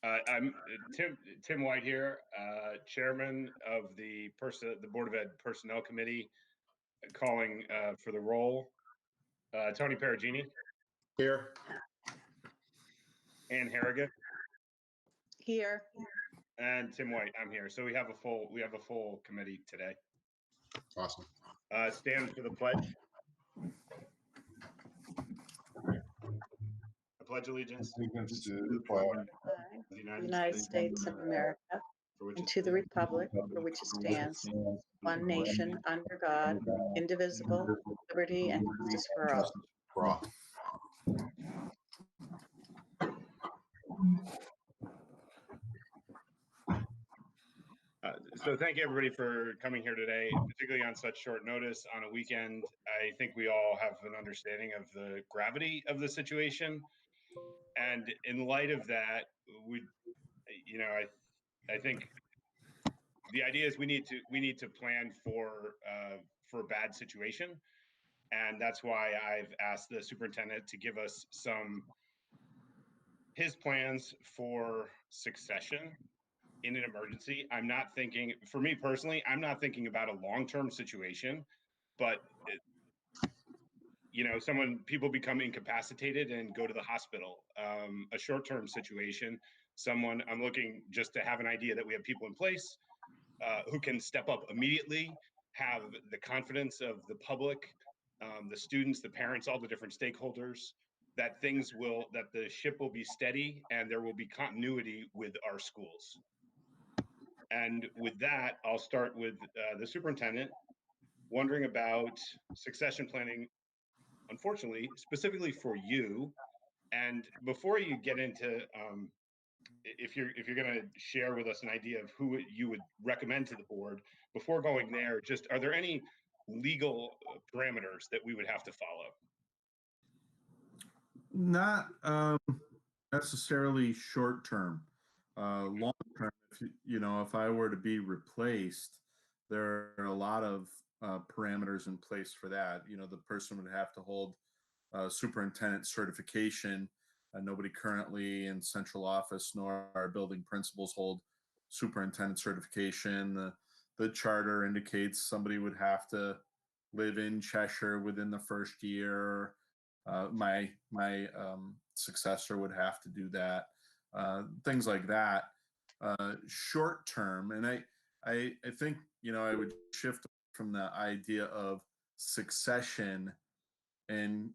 I'm Tim White here, Chairman of the Board of Ed Personnel Committee, calling for the roll. Tony Perugini. Here. Ann Harrigan. Here. And Tim White. I'm here. So we have a full committee today. Awesome. Stand for the pledge. I pledge allegiance to the flag of the United States of America, and to the republic for which it stands, one nation, under God, indivisible, liberty and justice for all. So thank you everybody for coming here today, particularly on such short notice on a weekend. I think we all have an understanding of the gravity of the situation. And in light of that, I think the idea is we need to plan for a bad situation. And that's why I've asked the superintendent to give us his plans for succession in an emergency. I'm not thinking, for me personally, I'm not thinking about a long-term situation, but people become incapacitated and go to the hospital. A short-term situation, I'm looking just to have an idea that we have people in place who can step up immediately, have the confidence of the public, the students, the parents, all the different stakeholders, that the ship will be steady and there will be continuity with our schools. And with that, I'll start with the superintendent, wondering about succession planning, unfortunately, specifically for you. And before you get into, if you're going to share with us an idea of who you would recommend to the board, before going there, just are there any legal parameters that we would have to follow? Not necessarily short term. Long term, if I were to be replaced, there are a lot of parameters in place for that. The person would have to hold superintendent certification. Nobody currently in central office nor our building principals hold superintendent certification. The charter indicates somebody would have to live in Cheshire within the first year. My successor would have to do that. Things like that. Short term, and I think I would shift from the idea of succession and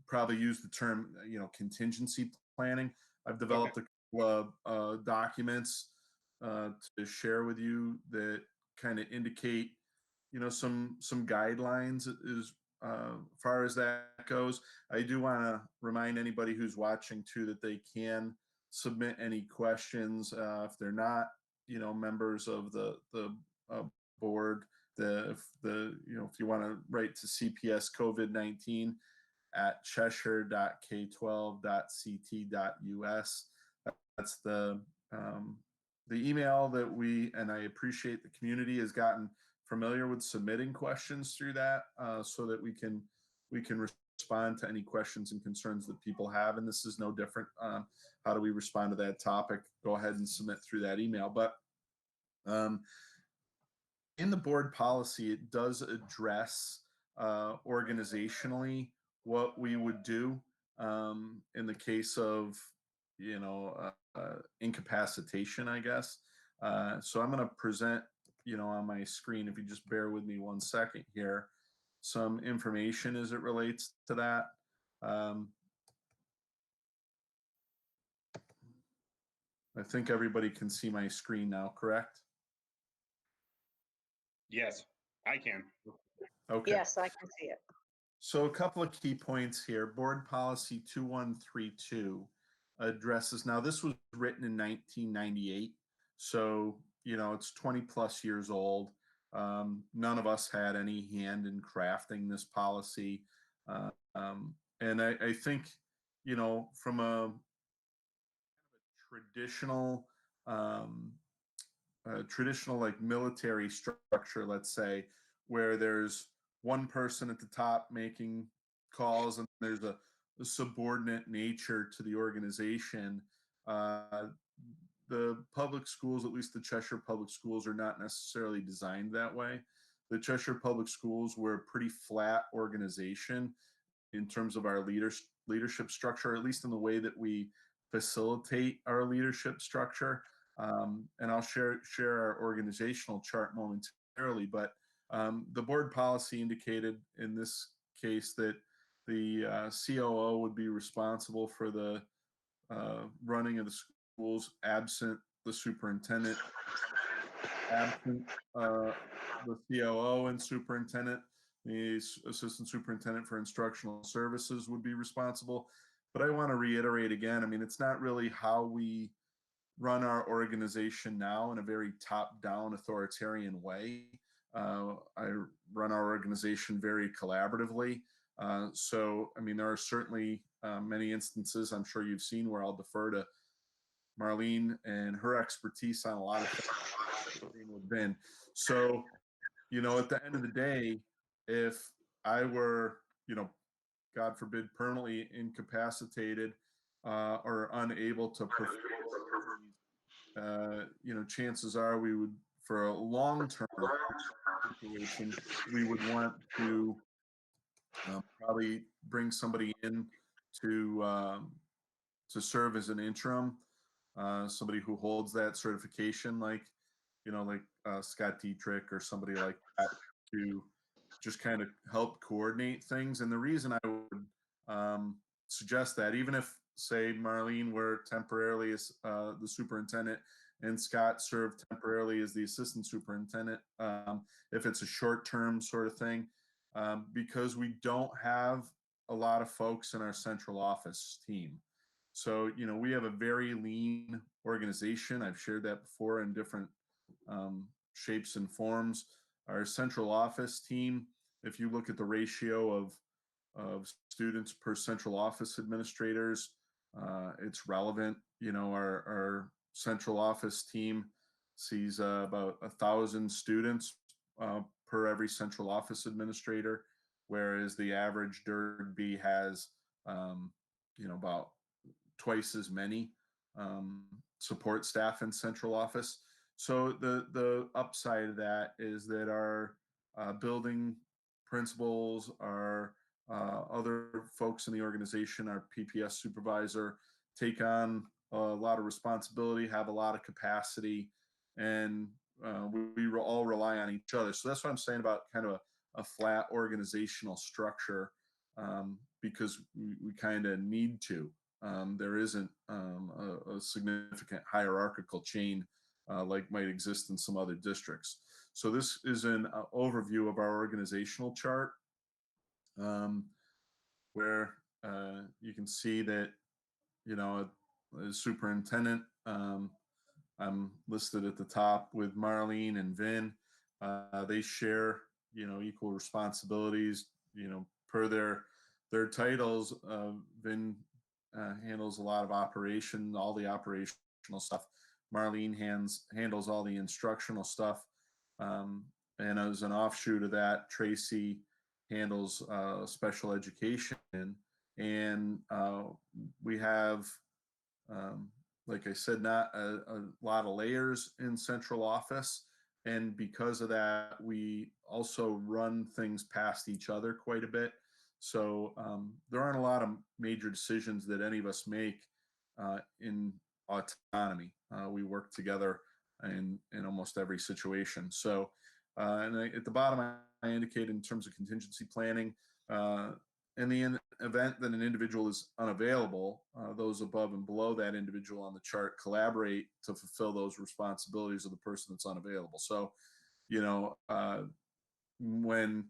probably use the term contingency planning. I've developed a couple of documents to share with you that kind of indicate some guidelines as far as that goes. I do want to remind anybody who's watching too that they can submit any questions if they're not members of the board. If you want to write to CPSCovid19 at cheshire.k12.ct.us. That's the email that and I appreciate the community has gotten familiar with submitting questions through that so that we can respond to any questions and concerns that people have. And this is no different. How do we respond to that topic? Go ahead and submit through that email. But in the board policy, it does address organizationally what we would do in the case of incapacitation, I guess. So I'm going to present on my screen, if you just bear with me 1 second here, some information as it relates to that. I think everybody can see my screen now, correct? Yes, I can. Okay. Yes, I can see it. So a couple of key points here. Board Policy 2132 addresses, now this was written in 1998, so it's 20 plus years old. None of us had any hand in crafting this policy. And I think, from a traditional like military structure, let's say, where there's one person at the top making calls and there's a subordinate nature to the organization. The public schools, at least the Cheshire public schools, are not necessarily designed that way. The Cheshire public schools were a pretty flat organization in terms of our leadership structure, at least in the way that we facilitate our leadership structure. And I'll share our organizational chart momentarily, but the board policy indicated in this case that the COO would be responsible for the running of the schools absent the superintendent, absent the COO and superintendent. The assistant superintendent for instructional services would be responsible. But I want to reiterate again, I mean, it's not really how we run our organization now in a very top-down authoritarian way. I run our organization very collaboratively. So, I mean, there are certainly many instances I'm sure you've seen where I'll defer to Marlene and her expertise on a lot of things with Ben. So, you know, at the end of the day, if I were, you know, God forbid, permanently incapacitated or unable to perform, you know, chances are we would, for a long-term situation, we would want to probably bring somebody in to serve as an interim, somebody who holds that certification, like, you know, like Scott Dietrich or somebody like that, to just kind of help coordinate things. And the reason I would suggest that, even if, say, Marlene were temporarily as the superintendent and Scott served temporarily as the assistant superintendent, if it's a short-term sort of thing, because we don't have a lot of folks in our central office team. So, you know, we have a very lean organization. I've shared that before in different shapes and forms. Our central office team, if you look at the ratio of students per central office administrators, it's relevant. You know, our central office team sees about 1,000 students per every central office administrator, whereas the average DERB has, you know, about twice as many support staff in central office. So the upside of that is that our building principals, our other folks in the organization, our PPS supervisor, take on a lot of responsibility, have a lot of capacity, and we all rely on each other. So that's what I'm saying about kind of a flat organizational structure, because we kind of need to. There isn't a significant hierarchical chain like might exist in some other districts. So this is an overview of our organizational chart, where you can see that, you know, as superintendent, I'm listed at the top with Marlene and Vin. They share, you know, equal responsibilities, you know, per their titles. Vin handles a lot of all the operational stuff. Marlene handles all the instructional stuff. And as an offshoot of that, Tracy handles special education. And we have, like I said, not a lot of layers in central office. And because of that, we also run things past each other quite a bit. So there aren't a lot of major decisions that any of us make in autonomy. We work together in almost every situation. So, and at the bottom, I indicated in terms of contingency planning, in the event that an individual is unavailable, those above and below that individual on the chart collaborate to fulfill those responsibilities of the person that's unavailable. So, you know, when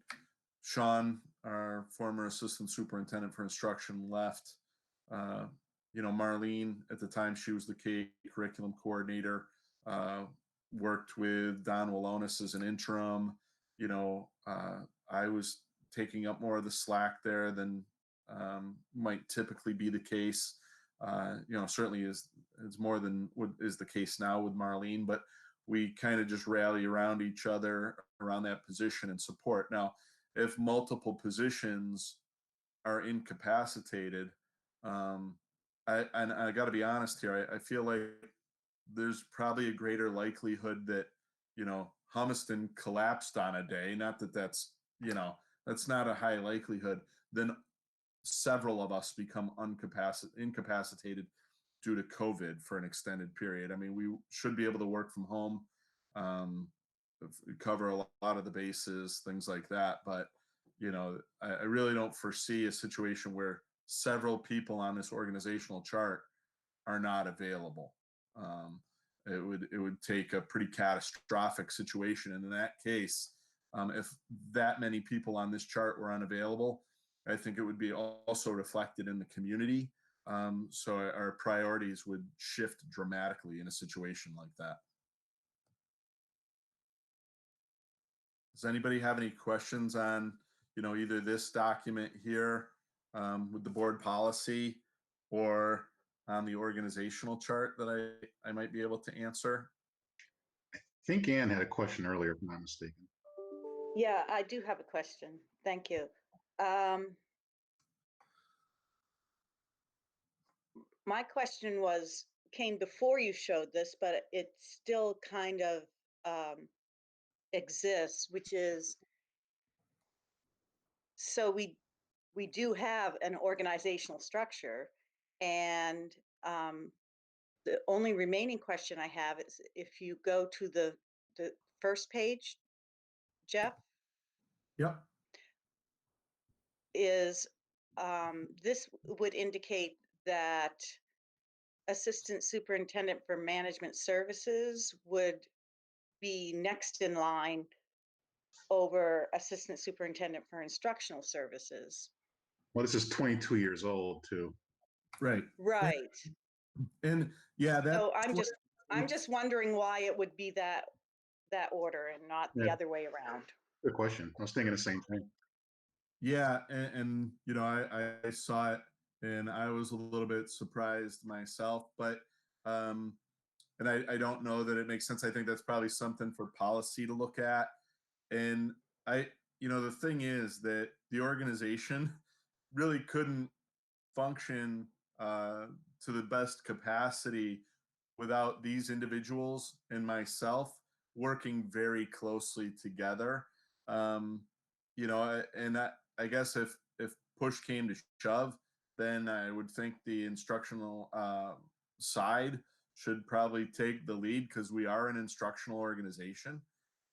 Sean, our former assistant superintendent for instruction, left, you know, Marlene, at the time she was the K curriculum coordinator, worked with Don Walonis as an interim. You know, I was taking up more of the slack there than might typically be the case. You know, certainly is more than what is the case now with Marlene, but we kind of just rally around each other around that position and support. Now, if multiple positions are incapacitated, I got to be honest here. I feel like there's probably a greater likelihood that, Humiston collapsed on a day. Not that that's not a high likelihood. Then several of us become incapacitated due to COVID for an extended period. I mean, we should be able to work from home, um, cover a lot of the bases, things like that. But, I really don't foresee a situation where several people on this organizational chart are not available. Um, it would take a pretty catastrophic situation, and in that case, if that many people on this chart were unavailable, I think it would be also reflected in the community. So our priorities would shift dramatically in a situation like that. Does anybody have any questions on, either this document here with the board policy or on the organizational chart that I might be able to answer? I think Ann had a question earlier, if I'm not mistaken. Yeah, I do have a question. Thank you. My question came before you showed this, but it still kind of exists, which is, so we do have an organizational structure, and the only remaining question I have is if you go to the first page, Jeff, Yep. is this would indicate that Assistant Superintendent for Management Services would be next in line over Assistant Superintendent for Instructional Services. Well, this is 22 years old too. Right. Right. And yeah, So I'm just wondering why it would be that order and not the Yeah. other way around. Good question. I was thinking the same thing. Yeah, and I saw it and I was a little bit surprised myself, but and I don't know that it makes sense. I think that's probably something for policy to look at. And the thing is that the organization really couldn't function to the best capacity without these individuals and myself working very closely together. Um, and I guess if push came to shove, then I would think the instructional side should probably take the lead because we are an instructional organization.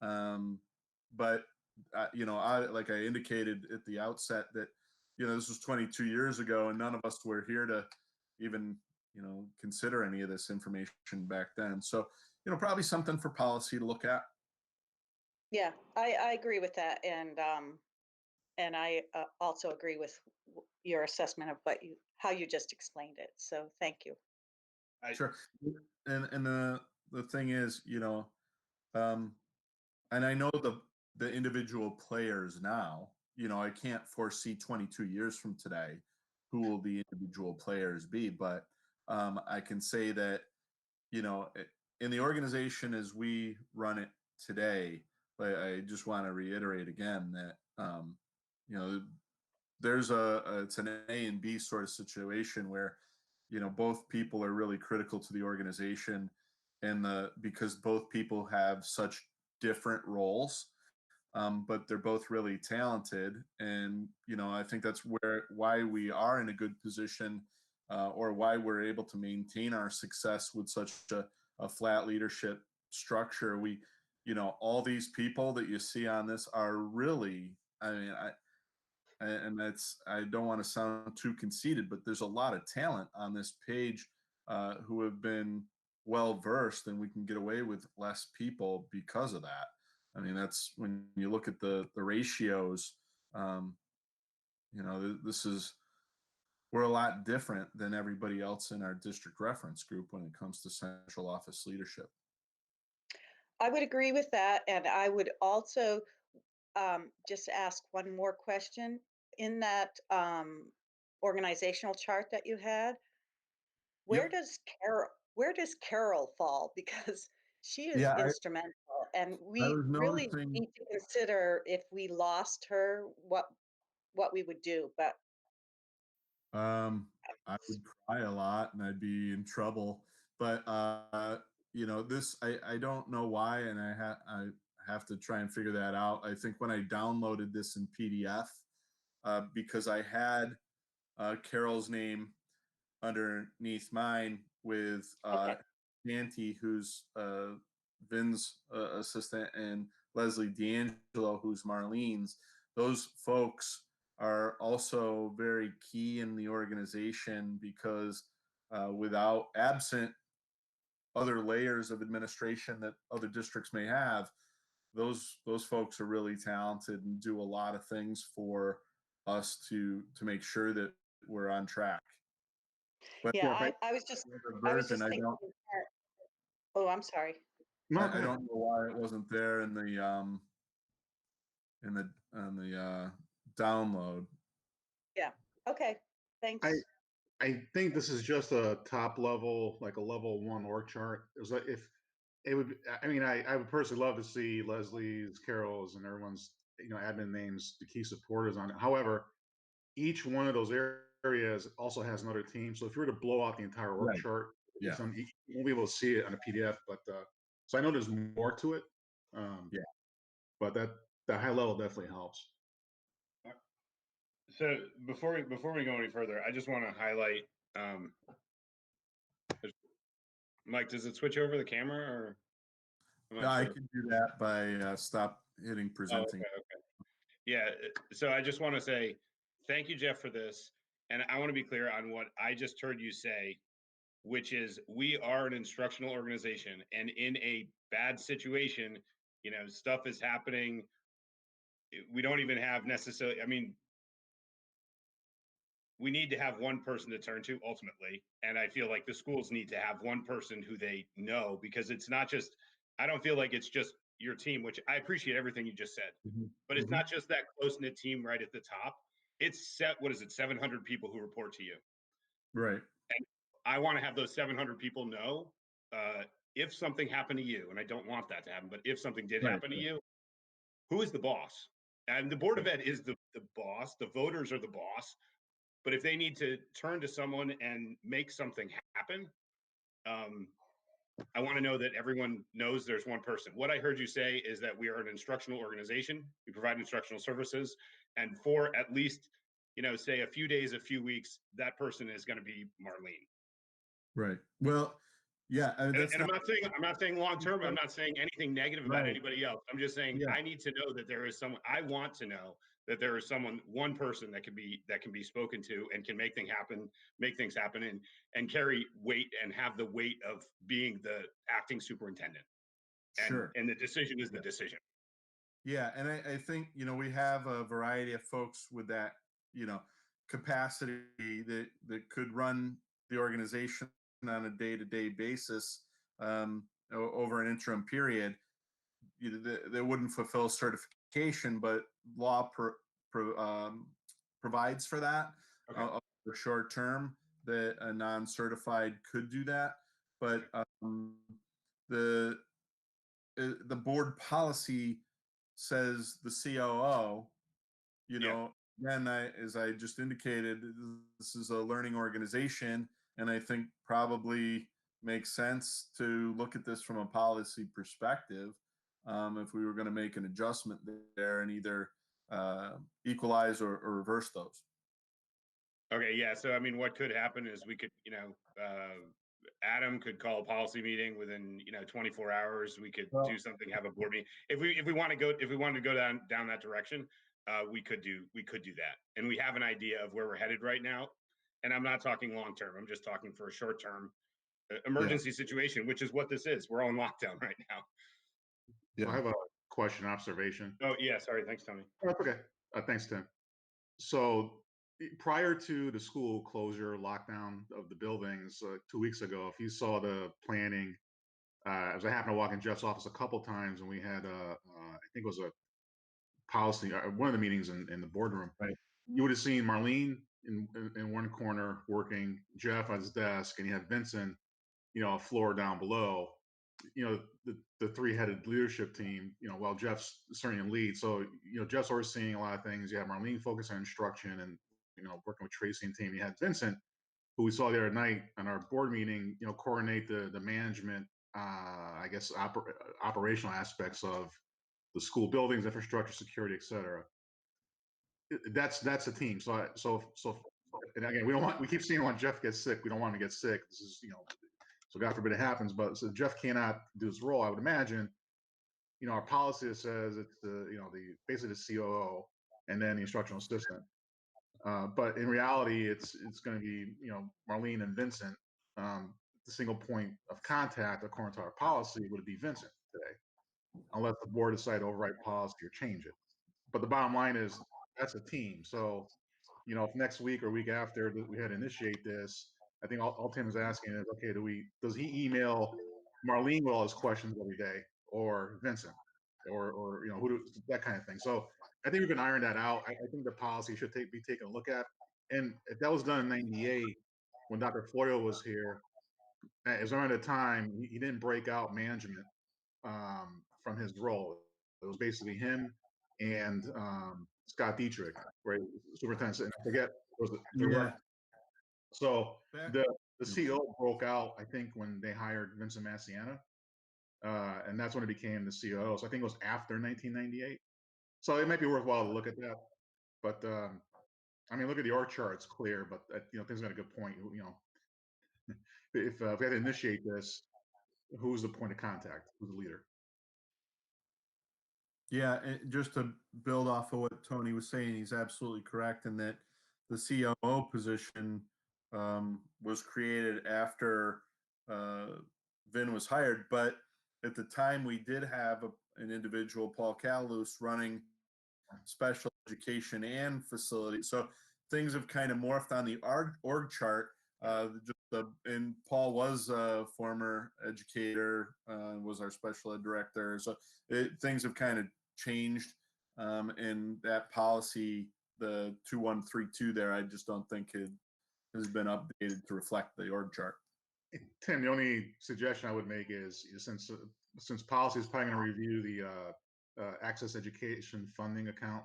But like I indicated at the outset that this was 22 years ago, and none of us were here to even consider any of this information back then. So probably something for policy to look at. Yeah, I agree with that, and I also agree with your assessment of how you just explained it. So thank you. Sure. And the thing is, and I know the individual players now. I can't foresee 22 years from today who will the individual players be, but I can say that in the organization as we run it today, I just want to reiterate again that there's it's an A and B sort of situation where both people are really critical to the organization, and because both people have such different roles, but they're both really talented, and I think that's why we are in a good position, or why we're able to maintain our success with such a flat leadership structure. All these people that you see on this are really, I mean, I don't want to sound too conceited, but there's a lot of talent on this page who have been well versed, and we can get away with less people because of that. I mean, that's when you look at the ratios. We're a lot different than everybody else in our district reference group when it comes to central office leadership. I would agree with that, and I would also just ask one more question. In that organizational chart that you had, where Yep. does Carol fall? Because she is Yeah, instrumental, and I we was really noticing. need to consider if we lost her, what we would do. But Um, I would cry a lot and I'd be in trouble. But this I don't know why, and I have to try and figure that out. I think when I downloaded this in PDF, because I had Carol's name underneath mine with Okay. Nanty, who's Vin's assistant, and Leslie D'Angelo, who's Marlene's. Those folks are also very key in the organization because without absent other layers of administration that other districts may have, those folks are really talented and do a lot of things for us to make sure that we're on track. But Yeah, Yeah, if I was just, the I was version, just thinking, oh, I'm sorry. No, I go ahead. don't know why it wasn't there in the download. Yeah. Okay. Thanks. I think this is just a top level, like a level 1 org chart. It was like if it would, I mean, I would personally love to see Leslie's, Carol's, and everyone's, admin names, the key supporters on it. However, each one of those areas also has another team. So if you were to blow out the entire org Right. chart, Yeah. you won't be able to see it on a PDF. But so I know there's more to it. Yeah. But that high level definitely helps. So before we go any further, I just want to highlight, um, Mike, does it switch over the camera or? I'm No, not I sure. can do that by stop hitting Oh, presenting. okay. Yeah, so I just want to say, thank you, Jeff, for this. And I want to be clear on what I just heard you say, which is we are an instructional organization, and in a bad situation, stuff is happening. We don't even have necessarily, I mean, we need to have one person to turn to ultimately. And I feel like the schools need to have one person who they know, because it's not just, I don't feel like it's just your team, which I appreciate everything you just said, but it's not just that close knit team right at the top. It's what is it, 700 people who report to you. Right. And I want to have those 700 people know if something happened to you, and I don't want that to happen, but if something did happen to you, who is the boss? And the Board of Ed is the boss, the voters are the boss. But if they need to turn to someone and make something happen, I want to know that everyone knows there's one person. What I heard you say is that we are an instructional organization. We provide instructional services. And for at least, say a few days, a few weeks, that person is going to be Marlene. Right. Well, yeah. And I'm not saying long term. I'm not saying anything negative about anybody else. I'm just saying I need to know that there is someone. I want to know that there is one person that can be spoken to and can make things happen, and carry weight and have the weight of being the acting superintendent. Sure. And the decision is the decision. Yeah, and I think we have a variety of folks with that capacity that could run the organization on a day-to-day basis over an interim period. They wouldn't fulfill certification, but law provides for that. Okay. For short term, that a non-certified could do that, but the board policy says the COO. Again, as I just indicated, this is a learning organization, and I think probably makes sense to look at this from a policy perspective. If we were going to make an adjustment there and either equalize or reverse those. Okay, yeah. So I mean, what could happen is we could, Adam could call a policy meeting within 24 hours. We could do something, have a board meeting. If we wanted to go down that direction, we could do that. And we have an idea of where we're headed right now. And I'm not talking long term. I'm just talking for a short term emergency situation, which is what this is. We're all in lockdown right now. So I have a question, observation. Oh yeah, sorry. Thanks, Tony. Oh, that's okay. Thanks, Tim. So prior to the school closure lockdown of the buildings 2 weeks ago, if you saw the planning, as I happened to walk in Jeff's office a couple times, and we had I think it was a policy, one of the meetings in the boardroom. Right. You would have seen Marlene in one corner working, Jeff on his desk, and you had Vincent, a floor down below. The three-headed leadership team, while Jeff's certainly in lead. So, Jeff's overseeing a lot of things. You have Marlene focus on instruction and, working with Tracy and team. You had Vincent who we saw the other night on our board meeting, coordinate the management, I guess, operational aspects of the school buildings, infrastructure, security, et cetera. That's a team. So and again, we keep seeing when Jeff gets sick, we don't want him to get sick. This is, so God forbid it happens, but so Jeff cannot do his role, I would imagine. Our policy says it's basically the COO and then the instructional assistant. But in reality, it's going to be, Marlene and Vincent. The single point of contact, according to our policy, would be Vincent today, unless the board decide to override policy or change it. But the bottom line is that's a team. So, if next week or week after we had to initiate this, I think all Tim's asking is, okay, does he email Marlene with all his questions every day, or Vincent, or that kind of thing. So I think we can iron that out. I think the policy should be taken a look at. And if that was done in '98, when Dr. Floyle was here, as around the time he didn't break out management from his role. It was basically him and Scott Dietrich, right? Superintendent. And I forget. So the CEO broke out, I think, when they hired Vincent Massiana. And that's when it became the COO. So I think it was after 1998. So it might be worthwhile to look at that. But I mean, look at the org chart; it's clear. But Tim's got a good point. If we had to initiate this, who's the point of contact? Who's the leader? Yeah, and just to build off of what Tony was saying, he's absolutely correct in that the COO position was created after Vin was hired. But at the time, we did have an individual, Paul Callouse, running special education and facility. So things have kind of morphed on the org chart. And Paul was a former educator, was our special ed director. So things have kind of changed. And that policy, the 2132 there, I just don't think it has been updated to reflect the org chart. Tim, the only suggestion I would make is since policy is probably going to review the access education funding account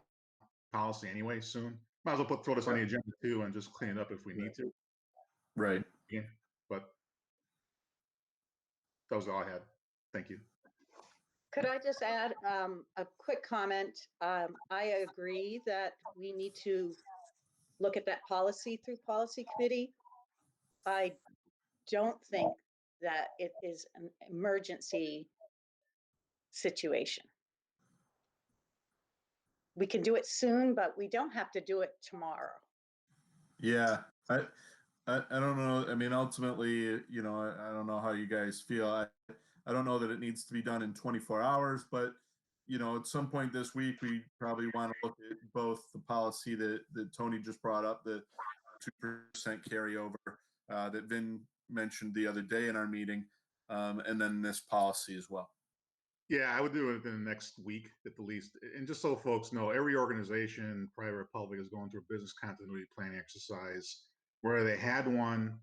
policy anyway soon, might as well throw this on the agenda too and just clean it up if we need to. Right. Yeah, but that was all I had. Thank you. Could I just add a quick comment? I agree that we need to look at that policy through policy committee. I don't think that it is an emergency situation. We can do it soon, but we don't have to do it tomorrow. Yeah, I don't know. I mean, ultimately, I don't know how you guys feel. I don't know that it needs to be done in 24 hours, but at some point this week, we probably want to look at both the policy that Tony just brought up, the 2% carryover that Vin mentioned the other day in our meeting, and then this policy as well. Yeah, I would do it within the next week at the least. And just so folks know, every organization, private or public, is going through a business continuity planning exercise, whether they had one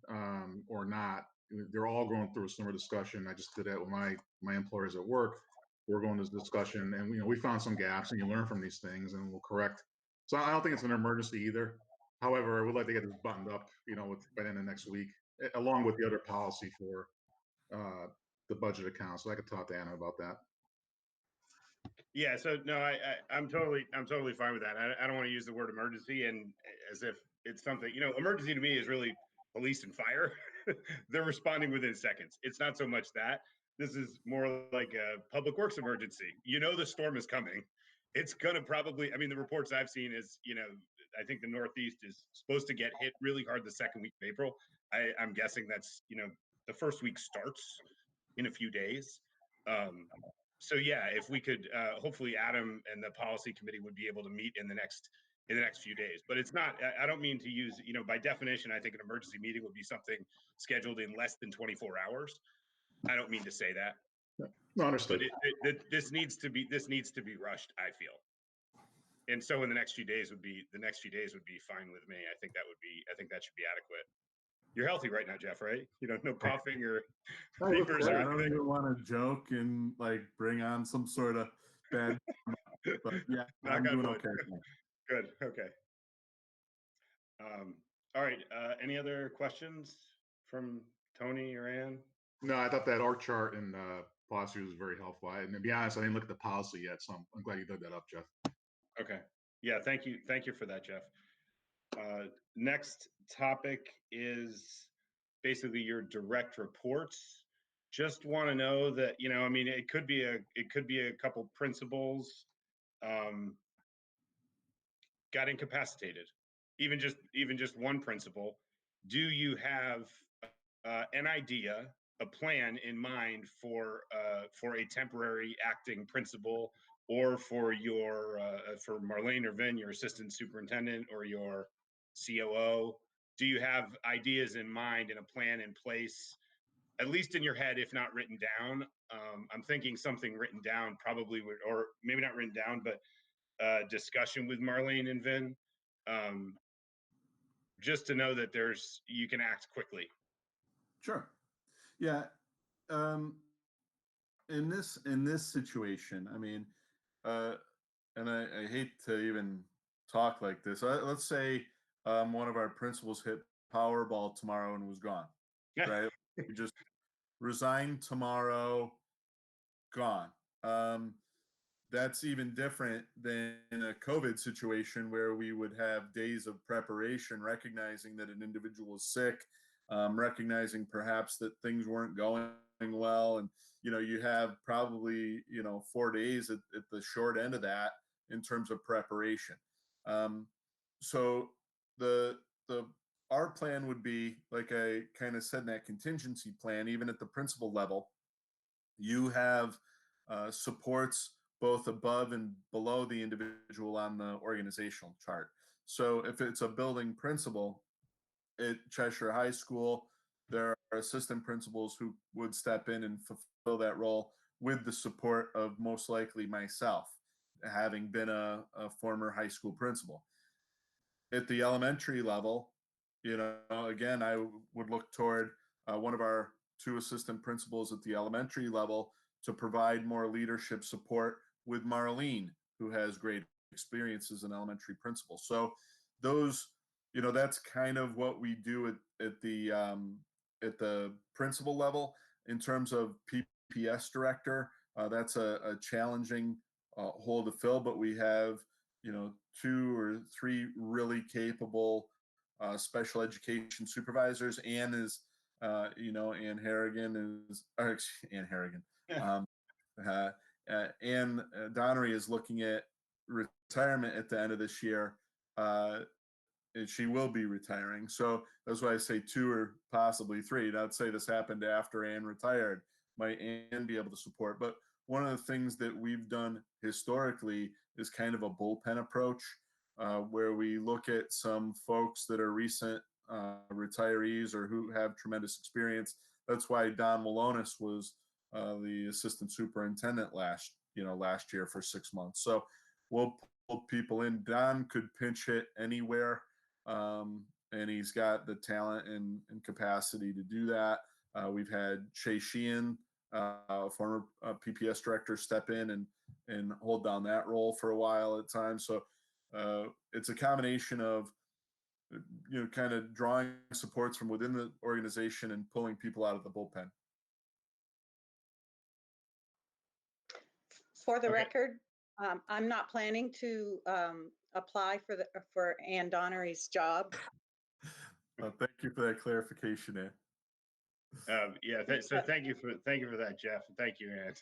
or not. They're all going through a similar discussion. I just did that with my employers at work. We're going to this discussion, and we found some gaps, and you learn from these things, and we'll correct. So I don't think it's an emergency either. However, I would like to get this buttoned up, by the end of next week, along with the other policy for the budget account. So I could talk to Anna about that. Yeah, so no, I'm totally fine with that. I don't want to use the word emergency and as if it's something, emergency to me is really police and fire. They're responding within seconds. It's not so much that. This is more like a public works emergency. The storm is coming. It's gonna probably, the reports I've seen is, I think the Northeast is supposed to get hit really hard the second week of April. I'm guessing that's, the first week starts in a few days. So yeah, if we could, hopefully Adam and the policy committee would be able to meet in the next few days. But it's not, I don't mean to use, by definition, I think an emergency meeting would be something scheduled in less than 24 hours. I don't mean to say that. No, understood. But this needs to be rushed, I feel. And so in the next few days would be fine with me. I think that should be adequate. You're healthy right now, Jeff, right? No coughing or fevers or I don't anything. even want to joke and bring on some sort of bad, but yeah, I'm doing okay. Good. Okay. All right. Any other questions from Tony or Ann? No, I thought that org chart and policy was very helpful. And to be honest, I didn't look at the policy yet, so I'm glad you dug that up, Jeff. Okay. Yeah, thank you. Thank you for that, Jeff. Next topic is basically your direct reports. Just want to know that, you know, I mean, it could be a couple principals got incapacitated. Even just one principal. Do you have an idea, a plan in mind for a temporary acting principal, or for your for Marlene or Vin, your assistant superintendent, or your COO? Do you have ideas in mind and a plan in place, at least in your head, if not written down? I'm thinking something written down probably would, or maybe not written down, but discussion with Marlene and Vin, just to know that you can act quickly. Sure. Yeah. In this situation, I mean, and I hate to even talk like this. Let's say one of our principals hit Powerball tomorrow and was gone. Right? We just resigned tomorrow, gone. That's even different than a COVID situation where we would have days of preparation, recognizing that an individual is sick, recognizing perhaps that things weren't going well. And, you know, you have probably, 4 days at the short end of that in terms of preparation. So our plan would be, like I kind of said in that contingency plan, even at the principal level, you have supports both above and below the individual on the organizational chart. So if it's a building principal at Cheshire High School, there are assistant principals who would step in and fulfill that role with the support of most likely myself, having been a former high school principal. At the elementary level, again, I would look toward one of our two assistant principals at the elementary level to provide more leadership support with Marlene, who has great experience as an elementary principal. So those, that's kind of what we do at the principal level. In terms of PPS director, that's a challenging hole to fill, but we have, 2 or 3 really capable special education supervisors. Ann is, Ann Harrigan is, Ann Harrigan. Ann Donnery is looking at retirement at the end of this year. And she will be retiring. So that's why I say 2 or possibly 3. Not say this happened after Ann retired. Might Ann be able to support? But one of the things that we've done historically is kind of a bullpen approach, where we look at some folks that are recent retirees or who have tremendous experience. That's why Don Malonis was the assistant superintendent last year for 6 months. So we'll pull people in. Don could pinch hit anywhere, and he's got the talent and capacity to do that. We've had Shay Sheehan, former PPS director, step in and hold down that role for a while at times. So it's a combination of kind of drawing supports from within the organization and pulling people out of the bullpen. For the record, I'm not planning to apply for Ann Donnery's job. Thank you for that clarification, Ann. So thank you for that, Jeff. Thank you, Ann.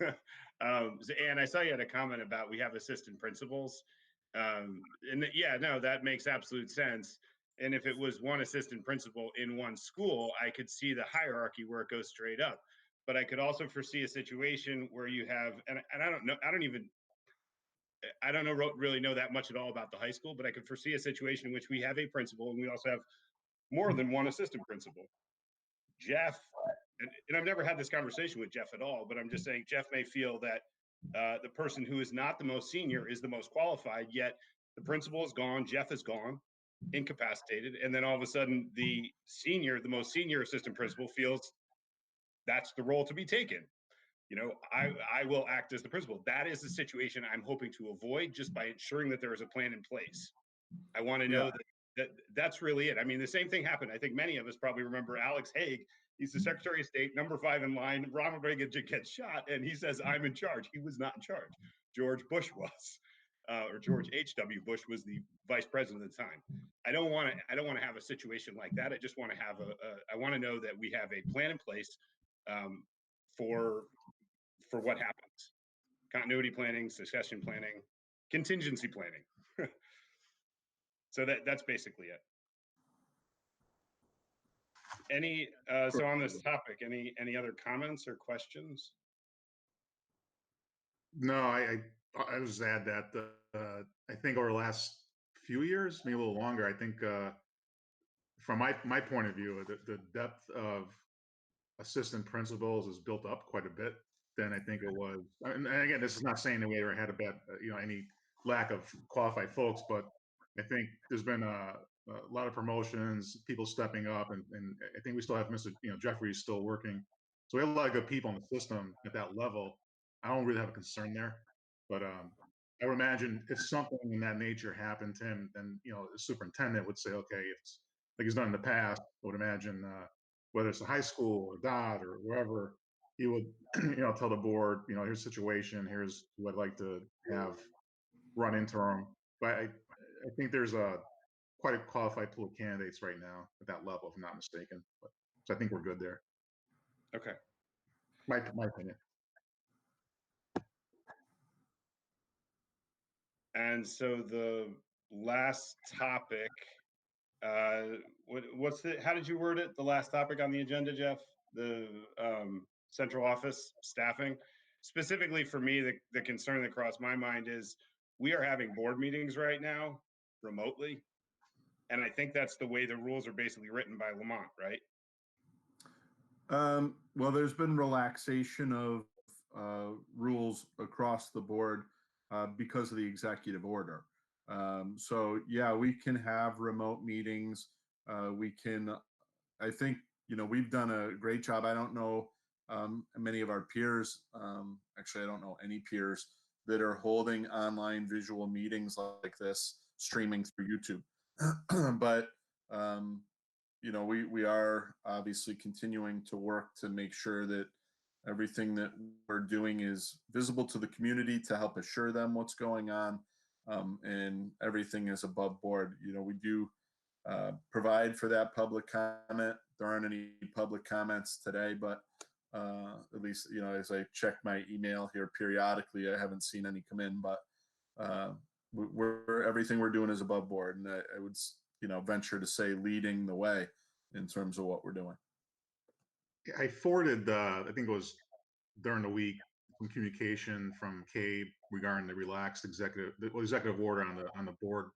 Ann, I saw you had a comment about we have assistant principals. That makes absolute sense. And if it was one assistant principal in one school, I could see the hierarchy where it goes straight up. But I could also foresee a situation where you have, and I don't really know that much at all about the high school, but I could foresee a situation in which we have a principal and we also have more than one assistant principal. Jeff, and I've never had this conversation with Jeff at all, but I'm just saying Jeff may feel that the person who is not the most senior is the most qualified, yet the principal is gone, Jeff is gone, incapacitated, and then all of a sudden the most senior assistant principal feels that's the role to be taken. I will act as the principal. That is the situation I'm hoping to avoid just by ensuring that there is a plan in place. I want to know that That's really it. I mean, the same thing happened. I think many of us probably remember Alex Haig. He's the Secretary of State, number 5 in line. Ronald Reagan gets shot, and he says, "I'm in charge." He was not in charge. George Bush was, or George H.W. Bush was the vice president at the time. I don't want to have a situation like that. I just want to have I want to know that we have a plan in place for what happens. Continuity planning, succession planning, contingency planning. So that's basically it. So on this topic, any other comments or questions? No, I was just add that I think over the last few years, maybe a little longer, I think from my point of view, the depth of assistant principals is built up quite a bit than I think it was. And again, this is not saying that we ever had a bad, any lack of qualified folks, but I think there's been a lot of promotions, people stepping up, and I think we still have Mr. Jeffrey is still working. So we have a lot of good people in the system at that level. I don't really have a concern there, but I would imagine if something in that nature happened to him, then the superintendent would say, okay, if it's like he's done in the past, I would imagine whether it's a high school or DOT or wherever, he would tell the board, here's the situation, here's who I'd like to have run interim. But I think there's quite a qualified pool of candidates right now at that level, if I'm not mistaken. So I think we're good there. Okay. My opinion. And so the last topic, how did you word it? The last topic on the agenda, Jeff? The central office staffing. Specifically for me, the concern that crossed my mind is we are having board meetings right now remotely. And I think that's the way the rules are basically written by Lamont, right? Well, there's been relaxation of rules across the board because of the executive order. So yeah, we can have remote meetings. We can, I think, we've done a great job. I don't know many of our peers, actually, I don't know any peers that are holding online visual meetings like this, streaming through YouTube. But, we are obviously continuing to work to make sure that everything that we're doing is visible to the community to help assure them what's going on, and everything is above board. We do provide for that public comment. There aren't any public comments today, but at least, as I check my email here periodically, I haven't seen any come in, but everything we're doing is above board. And I would, venture to say leading the way in terms of what we're doing. I forwarded, I think it was during the week, some communication from CABE regarding the relaxed executive order on the board.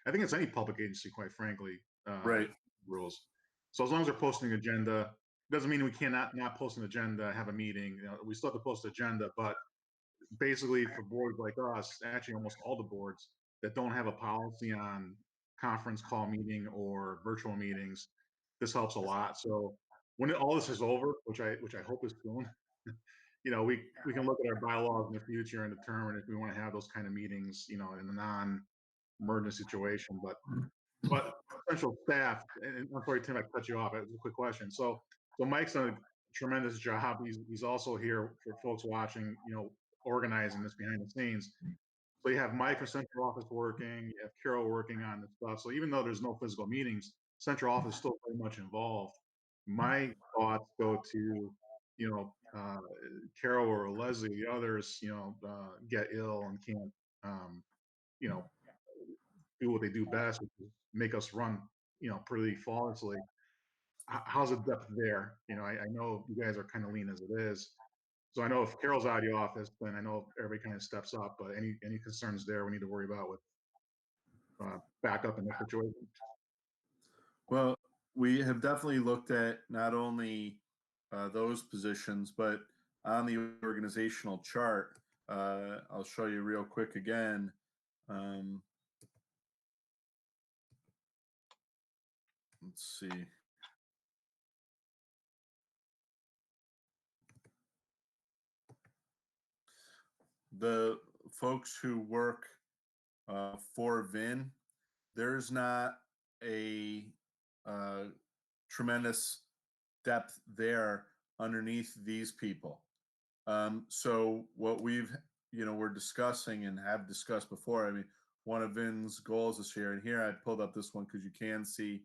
I think it's any public agency, quite frankly, Right. rules. So as long as they're posting an agenda, doesn't mean we cannot not post an agenda, have a meeting. We still have to post an agenda, but basically for boards like us, actually almost all the boards that don't have a policy on conference call meeting or virtual meetings, this helps a lot. So when all this is over, which I hope is soon, we can look at our bylaws in the future and determine if we want to have those kind of meetings, in a non-emergency situation. But central staff, and I'm sorry, Tim, I cut you off. It was a quick question. So Mike's done a tremendous job. He's also here for folks watching, organizing this behind the scenes. So you have Mike from central office working, you have Carol working on this stuff. So even though there's no physical meetings, central office is still very much involved. My thoughts go to, Carol or Leslie, the others, get ill and can't, do what they do best, which is make us run, pretty flawlessly. How's the depth there? I know you guys are kind of lean as it is. So I know if Carol's out of the office, then I know everybody kind of steps up. But any concerns there we need to worry about with backup in this situation? Well, we have definitely looked at not only those positions, but on the organizational chart, I'll show you real quick again. Let's see. The folks who work for VIN, there's not a tremendous depth there underneath these people. So what we're discussing and have discussed before, I mean, one of Vin's goals this year, and here I pulled up this one because you can see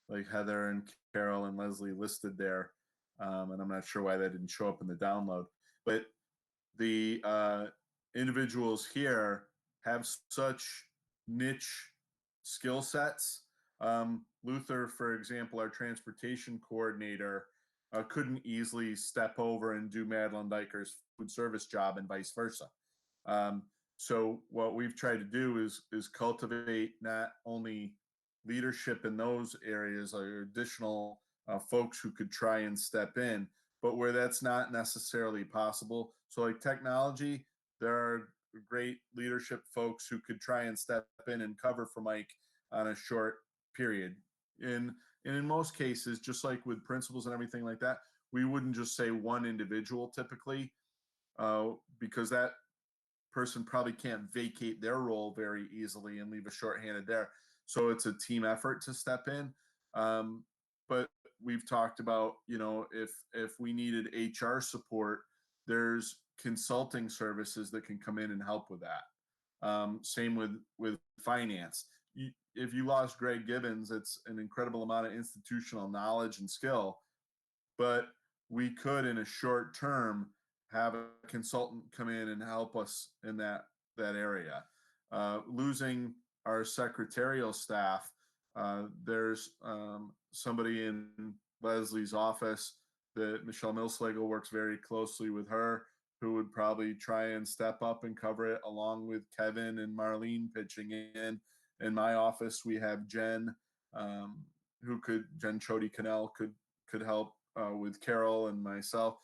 like Heather and Carol and Leslie listed there. And I'm not sure why that didn't show up in the download, but the individuals here have such niche skill sets. Luther, for example, our transportation coordinator, couldn't easily step over and do Madeline Diker's food service job and vice versa. So what we've tried to do is cultivate not only leadership in those areas or additional folks who could try and step in, but where that's not necessarily possible. So like technology, there are great leadership folks who could try and step in and cover for Mike on a short period. And in most cases, just like with principals and everything like that, we wouldn't just say one individual typically, because that person probably can't vacate their role very easily and leave a shorthanded there. So it's a team effort to step in. But we've talked about, if we needed HR support, there's consulting services that can come in and help with that. Same with finance. If you lost Greg Gibbons, it's an incredible amount of institutional knowledge and skill, but we could in a short term have a consultant come in and help us in that area. Losing our secretarial staff, there's somebody in Leslie's office that Michelle Milslegel works very closely with her, who would probably try and step up and cover it along with Kevin and Marlene pitching in. In my office, we have Jen, Jen Chody Cannell could help with Carol and myself.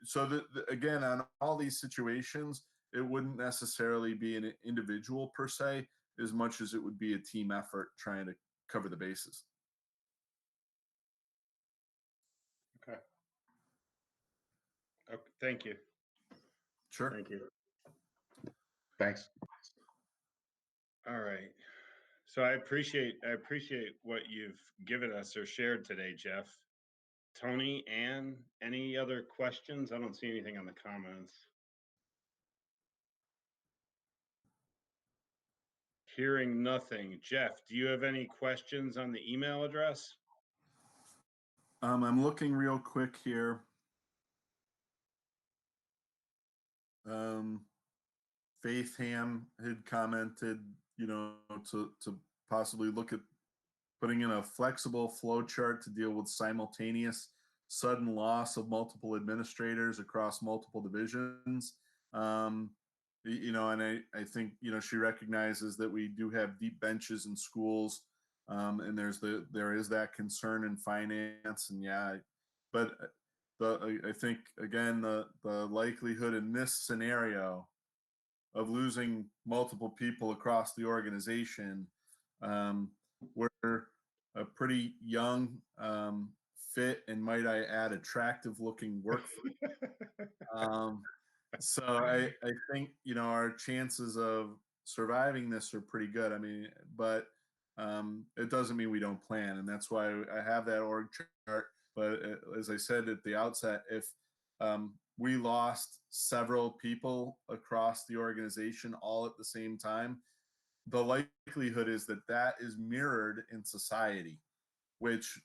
So again, on all these situations, it wouldn't necessarily be an individual per se, as much as it would be a team effort trying to cover the bases. Okay. Okay, thank you. Sure. Thank you. Thanks. All right. So I appreciate what you've given us or shared today, Jeff. Tony, Ann, any other questions? I don't see anything on the comments. Hearing nothing. Jeff, do you have any questions on the email address? I'm looking real quick here. Faith Ham had commented, to possibly look at putting in a flexible flow chart to deal with simultaneous sudden loss of multiple administrators across multiple divisions. And I think, she recognizes that we do have deep benches in schools, and there is that concern in finance, and but I think again, the likelihood in this scenario of losing multiple people across the organization, we're a pretty young, fit, and might I add, attractive looking workforce. So I think, our chances of surviving this are pretty good. I mean, but it doesn't mean we don't plan. And that's why I have that org chart. But as I said at the outset, if we lost several people across the organization all at the same time, the likelihood is that is mirrored in society, which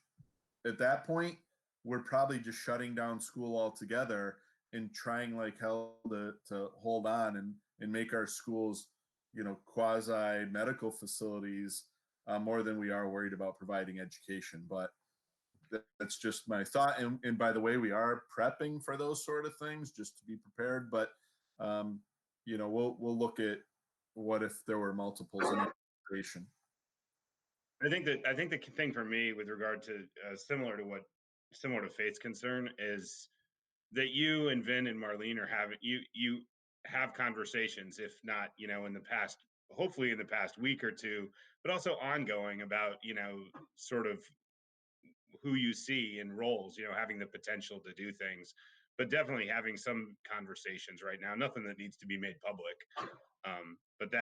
at that point, we're probably just shutting down school altogether and trying like hell to hold on and make our schools, quasi medical facilities, more than we are worried about providing education. But that's just my thought. And by the way, we are prepping for those sort of things just to be prepared. But, we'll look at what if there were multiples in our situation. I think the thing for me with regard to similar to Faith's concern is that you and Vin and Marlene are having you have conversations, if not, hopefully in the past week or two, but also ongoing about, sort of who you see in roles, having the potential to do things, but definitely having some conversations right now, nothing that needs to be made public. But that